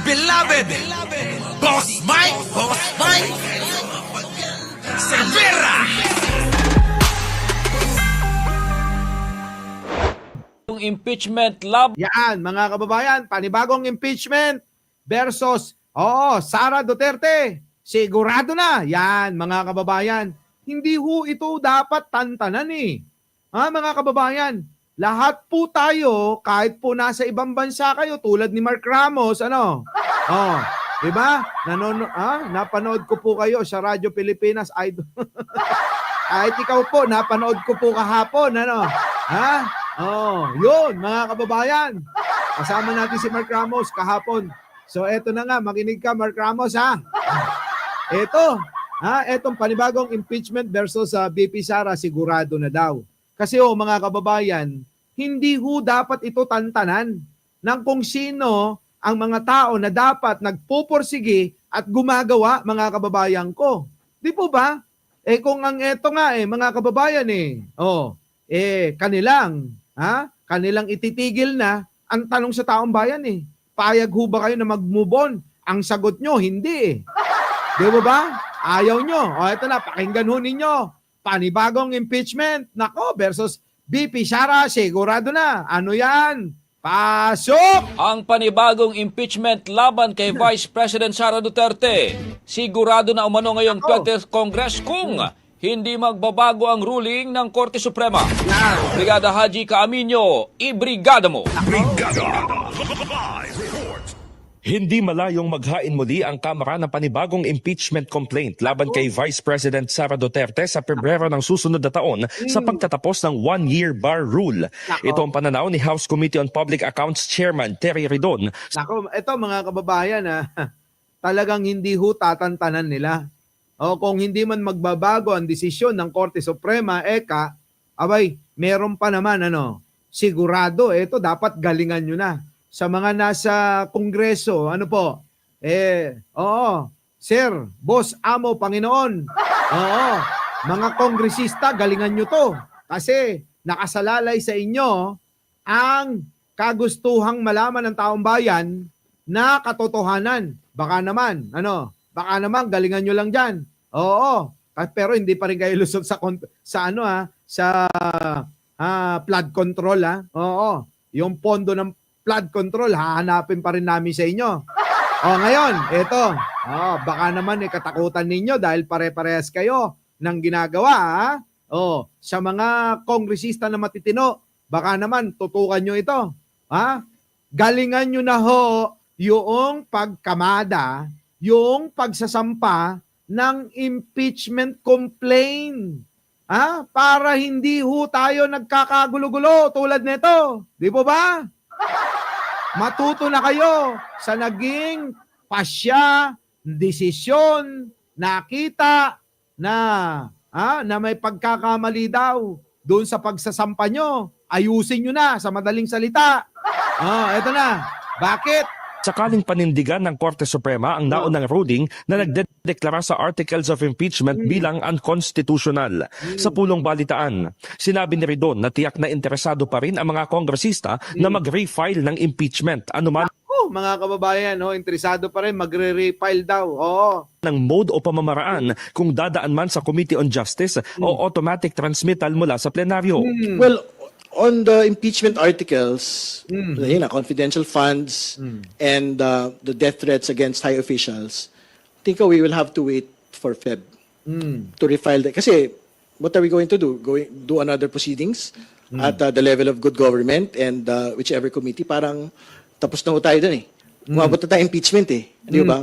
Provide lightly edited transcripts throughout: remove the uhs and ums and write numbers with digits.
beloved, Boss Mike, Cervera. Yung impeachment lab. Yan, mga kababayan, panibagong impeachment versus, Sara Duterte. Sigurado na. Yan, mga kababayan. Hindi ho ito dapat tantanan eh. Mga kababayan, lahat po tayo, kahit po nasa ibang bansa kayo, tulad ni Mark Ramos, diba? Napanood ko po kayo sa Radyo Pilipinas, idol. Kahit ikaw po, napanood ko po kahapon, yun, mga kababayan. Kasama natin si Mark Ramos kahapon. So, eto na nga, makinig ka, Mark Ramos, Etong panibagong impeachment versus BP Sara, sigurado na daw. Kasi mga kababayan, hindi ho dapat ito tantanan ng kung sino ang mga tao na dapat nagpupursige at gumagawa, mga kababayan ko. Di po ba? Kung ang eto nga mga kababayan kanilang ititigil na, ang tanong sa taong bayan payag ho ba kayo na mag-move on? Ang sagot nyo, hindi Di ba? Ayaw nyo. Ito na, pakinggan ho ninyo. Panibagong impeachment, versus BP Sara, sigurado na. Ano yan? Pasok! Ang panibagong impeachment laban kay Vice President Sara Duterte. Sigurado na umano ngayong 20th Congress kung hindi magbabago ang ruling ng Korte Suprema. Brigada Haji Caaminio, ibrigada mo. Hindi malayong maghain muli ang Kamara ng panibagong impeachment complaint laban kay Vice President Sara Duterte sa Pebrero ng susunod na taon sa pagtatapos ng one-year bar rule. Ito ang pananaw ni House Committee on Public Accounts Chairman Terry Ridon. Ito mga kababayan, talagang hindi ho tatantanan nila. Kung hindi man magbabago ang desisyon ng Korte Suprema, meron pa naman, sigurado, ito dapat galingan nyo na. Sa mga nasa Kongreso, Sir, Boss, Amo, Panginoon, mga kongresista, galingan nyo to. Kasi nakasalalay sa inyo ang kagustuhang malaman ng taong bayan na katotohanan. Baka naman, galingan nyo lang dyan. Pero hindi pa rin kayo lusot sa flood control, Yung pondo ng flood control, hahanapin pa rin namin sa inyo. Ngayon, ito. Baka naman katakutan ninyo dahil pare-parehas kayo ng ginagawa. Sa mga kongresista na matitino, baka naman tutukan nyo ito. Galingan nyo na ho yung pagkamada, yung pagsasampa ng impeachment complaint. Para hindi ho tayo nagkakagulo-gulo tulad nito. Di po ba? Matuto na kayo sa naging desisyon, nakita na may pagkakamali daw doon sa pagsasampa nyo. Ayusin nyo na sa madaling salita. Eto na. Bakit? Sakaling panindigan ng Korte Suprema ang naunang ruling na nagdedeklara sa Articles of Impeachment bilang unconstitutional. Sa pulong balitaan, sinabi ni Ridon na tiyak na interesado pa rin ang mga kongresista na mag-refile ng impeachment. Mga kababayan, interesado pa rin, magre-refile daw. Ng mode o pamamaraan kung dadaan man sa Committee on Justice o automatic transmittal mula sa plenaryo. Well, on the impeachment articles, confidential funds, and the death threats against high officials, I think we will have to wait for Feb to refile that. Kasi, what are we going to do? Do another proceedings at the level of good government and whichever committee, parang tapos na ho tayo dun Umabot na tayo impeachment Di ba?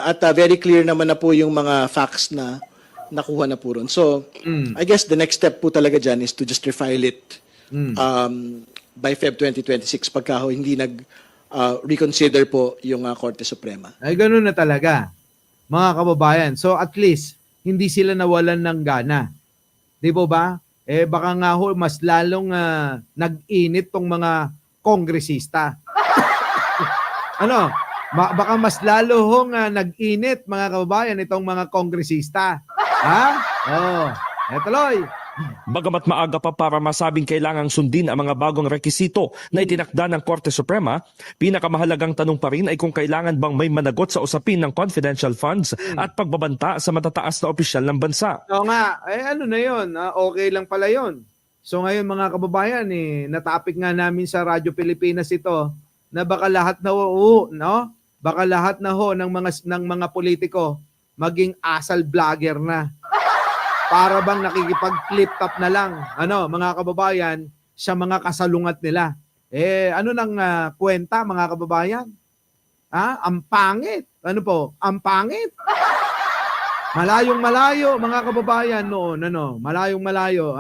At very clear naman na po yung mga facts na nakuha na po ron. So, I guess the next step po talaga dyan is to just refile it by Feb 2026 pagka hindi reconsider po yung Korte Suprema. Ay, ganun na talaga, mga kababayan. So at least, hindi sila nawalan ng gana. Di po ba? Baka nga ho, mas lalong nag-init tong mga kongresista. Baka mas lalo hong nag-init, mga kababayan, itong mga kongresista. Tuloy. Bagamat maaga pa para masabing kailangang sundin ang mga bagong rekisito na itinakda ng Korte Suprema, pinakamahalagang tanong pa rin ay kung kailangan bang may managot sa usapin ng confidential funds at pagbabanta sa matataas na opisyal ng bansa. Oo nga, ano na yun, okay lang pala yun. So ngayon mga kababayan, natapik nga namin sa Radyo Pilipinas ito na baka lahat na no? Baka lahat na ng mga politiko maging asal vlogger na. Para bang nakikipag-flip top na lang, mga kababayan, sa mga kasalungat nila. Ano nang kwenta, mga kababayan? Ang pangit. Ano po? Ang pangit. Malayong-malayo, mga kababayan noon. Malayong-malayo,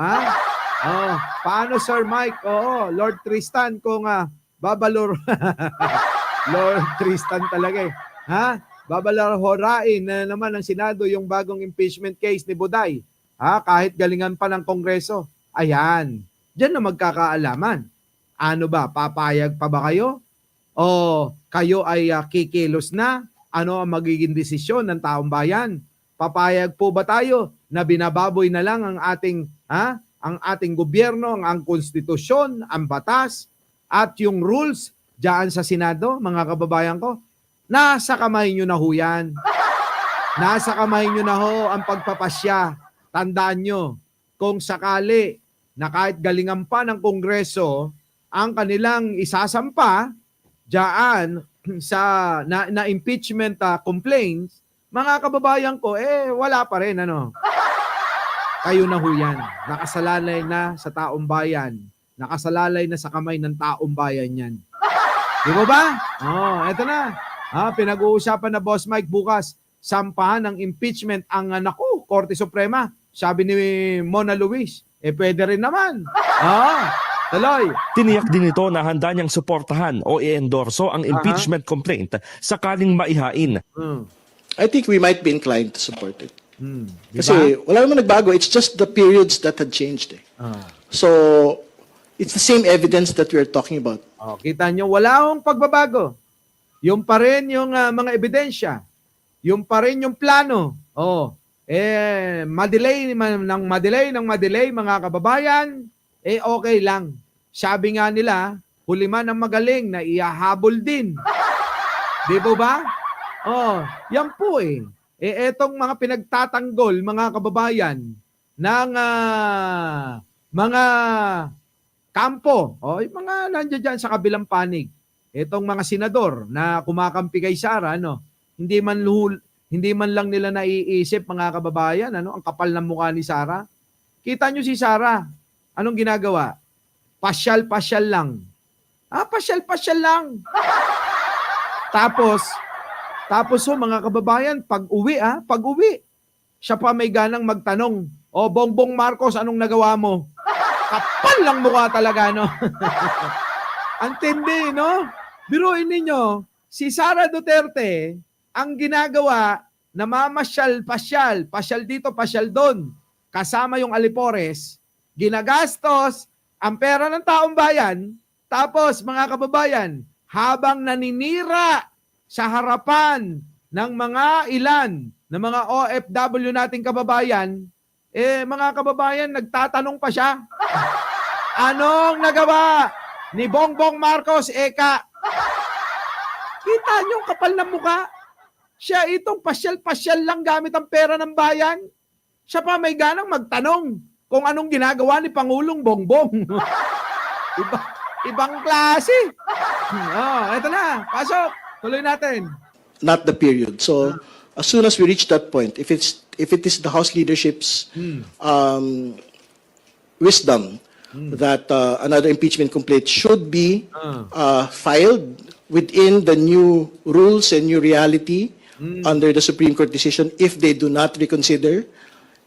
paano, Sir Mike? Oo, Lord Tristan, kung babalor... Lord Tristan talaga babalarahorain na naman ng Senado yung bagong impeachment case ni Buday. Kahit galingan pa ng Kongreso. Ayan. Diyan na magkakaalaman. Ano ba? Papayag pa ba kayo? O kayo ay kikilos na? Ano ang magiging desisyon ng taong bayan? Papayag po ba tayo na binababoy na lang ang ating gobyerno, ang konstitusyon, ang batas, at yung rules diyan sa Senado, mga kababayan ko? Nasa kamay nyo na ho yan. Nasa kamay nyo na ho ang pagpapasya. Tandaan nyo, kung sakali na kahit galingan pa ng Kongreso, ang kanilang isasampa diyan sa na impeachment complaints, mga kababayan ko, wala pa rin. Kayo na ho yan. Nakasalalay na sa taong bayan. Nakasalalay na sa kamay ng taong bayan yan. Di ba ba? Eto na. Pinag-uusapan na Boss Mike bukas, sampahan ng impeachment ang Korte Suprema. Sabi ni Mona Luis, pwede rin naman. Tuloy. Tiniyak din ito na handa niyang suportahan o i-endorso ang impeachment complaint sakaling maihain. I think we might be inclined to support it. Diba? Kasi wala naman nagbago. It's just the periods that had changed. So, it's the same evidence that we're talking about. Kita nyo, wala akong pagbabago. Yung pa rin yung mga ebidensya. Yung pa rin yung plano. Madelay ng madelay, mga kababayan, okay lang. Sabi nga nila, huli man ang magaling na ihahabol din. Di ba? Yan po etong mga pinagtatanggol, mga kababayan, ng mga kampo, yung mga nandiyan dyan sa kabilang panig. Itong mga senador na kumakampi kay Sara, hindi man lang nila naiisip, mga kababayan, ang kapal ng mukha ni Sara. Kita nyo si Sara, anong ginagawa? Pasyal-pasyal lang. Pasyal-pasyal lang. Tapos mga kababayan, pag-uwi, siya pa may ganang magtanong, Bongbong Marcos, anong nagawa mo? Kapal lang mukha talaga, Antindi, Biruin ninyo, si Sara Duterte, ang ginagawa, pasyal dito, pasyal doon, kasama yung Alipores, ginagastos ang pera ng taong bayan, tapos mga kababayan, habang naninira sa harapan ng mga ilan, ng mga OFW nating kababayan, mga kababayan, nagtatanong pa siya, anong nagawa ni Bongbong Marcos, Eka? Kita niyo ang kapal ng mukha? Siya itong pasyal-pasyal lang gamit ang pera ng bayan. Siya pa may ganang magtanong kung anong ginagawa ni Pangulong Bongbong. Ibang klase. Eto na. Pasok. Tuloy natin. Not the period. So, as soon as we reach that point, if it is the House leadership's wisdom that another impeachment complaint should be filed within the new rules and new reality under the Supreme Court decision, if they do not reconsider,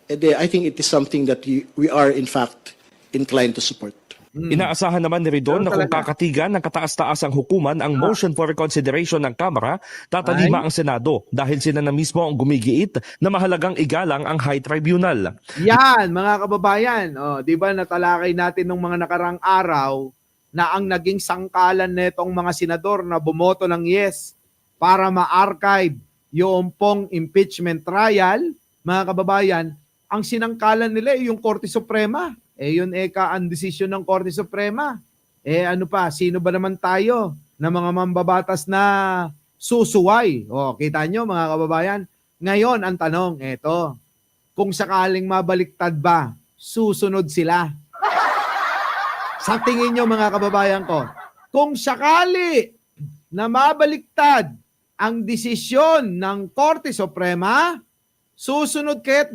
I think it is something that we are in fact inclined to support. Inaasahan naman ni Ridon na kung kakatigan ng kataas-taasang hukuman ang motion for reconsideration ng Kamara, tatalima ang Senado dahil sila na mismo ang gumigiit na mahalagang igalang ang High Tribunal. Yan, mga kababayan. Di ba natalakay natin nung mga nakarang araw na ang naging sangkalan netong mga senador na bumoto ng yes para ma-archive yung pong impeachment trial, mga kababayan, ang sinangkalan nila yung Korte Suprema. Yun ang desisyon ng Korte Suprema. Ano pa, sino ba naman tayo na mga mambabatas na susuway? Kita nyo mga kababayan? Ngayon, ang tanong, kung sakaling mabaliktad ba, susunod sila? Sa tingin nyo mga kababayan ko, kung sakali na mabaliktad ang desisyon ng Korte Suprema, susunod kaya't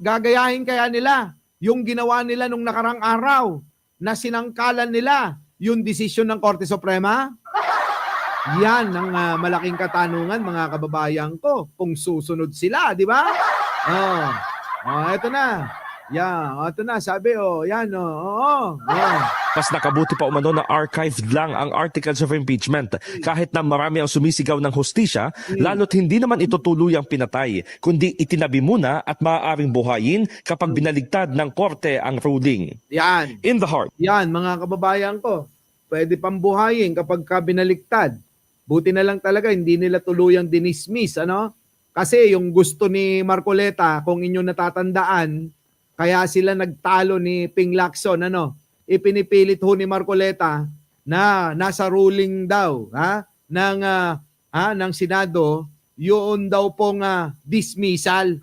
gagayahin kaya nila yung ginawa nila nung nakarang araw na sinangkalan nila yung desisyon ng Korte Suprema? Yan ang malaking katanungan mga kababayan ko. Kung susunod sila, di ba? Ito na. Ito na. Sabi, yan, Mas nakabuti pa umano na archived lang ang articles of impeachment kahit na marami ang sumisigaw ng hustisya, lalo't hindi naman ito tuluyang pinatay, kundi itinabi muna at maaaring buhayin kapag binaligtad ng korte ang ruling. Yan. In the heart. Yan, mga kababayan ko. Pwede pang buhayin kapag binaliktad. Buti na lang talaga, hindi nila tuluyang dinismiss, Kasi yung gusto ni Marcoleta, kung inyo natatandaan, kaya sila nagtalo ni Ping Lacson, ipinipilit ho ni Marcoleta na nasa ruling daw ng Senado yun daw pong dismissal.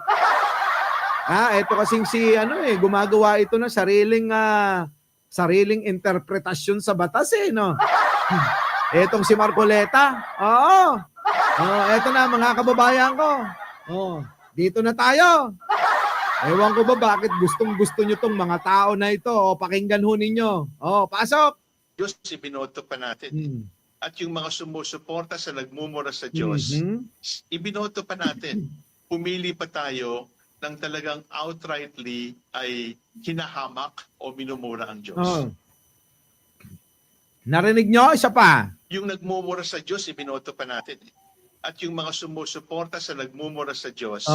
Ito kasing gumagawa ito ng sariling interpretasyon sa batas no. Etong si Marcoleta. Eto na mga kababayan ko. Dito na tayo. Ewan ko ba bakit gustong-gusto nyo tong mga tao na ito. Pakinggan ho ninyo. Pasok! Diyos, ibinoto pa natin. At yung mga sumusuporta sa nagmumura sa Diyos, ibinoto pa natin. Pumili pa tayo ng talagang outrightly ay hinahamak o minumura ang Diyos. Narinig nyo? Isa pa. Yung nagmumura sa Diyos, ibinoto pa natin. At yung mga sumusuporta sa nagmumura sa Diyos,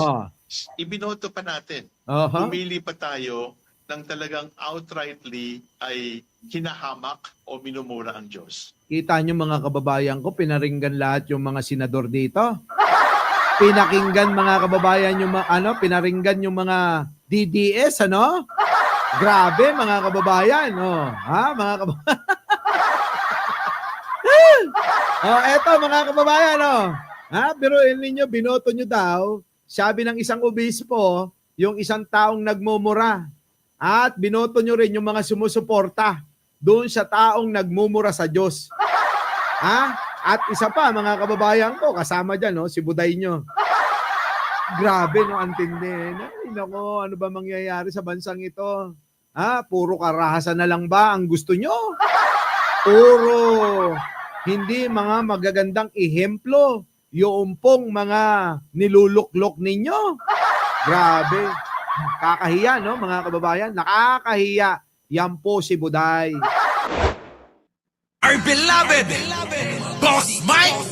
ibinoto pa natin. Pumili pa tayo ng talagang outrightly ay hinahamak o minumura ang Diyos. Kita nyo mga kababayan ko, pinaringgan lahat yung mga senador dito. Pinakinggan mga kababayan yung pinaringgan yung mga DDS, Grabe mga kababayan, mga kababayan. Eto mga kababayan, biruin ninyo, binoto nyo daw, sabi ng isang obispo, yung isang taong nagmumura. At binoto nyo rin yung mga sumusuporta doon sa taong nagmumura sa Diyos. At isa pa, mga kababayan ko, kasama dyan, si Buday nyo. Grabe, antindi. Nako, ano ba mangyayari sa bansang ito? Puro karahasan na lang ba ang gusto nyo? Puro hindi mga magagandang ehemplo yung pong mga niluluklok ninyo. Grabe. Kakahiya, mga kababayan? Nakakahiya. Yan po si Buday. Our beloved Boss Mike!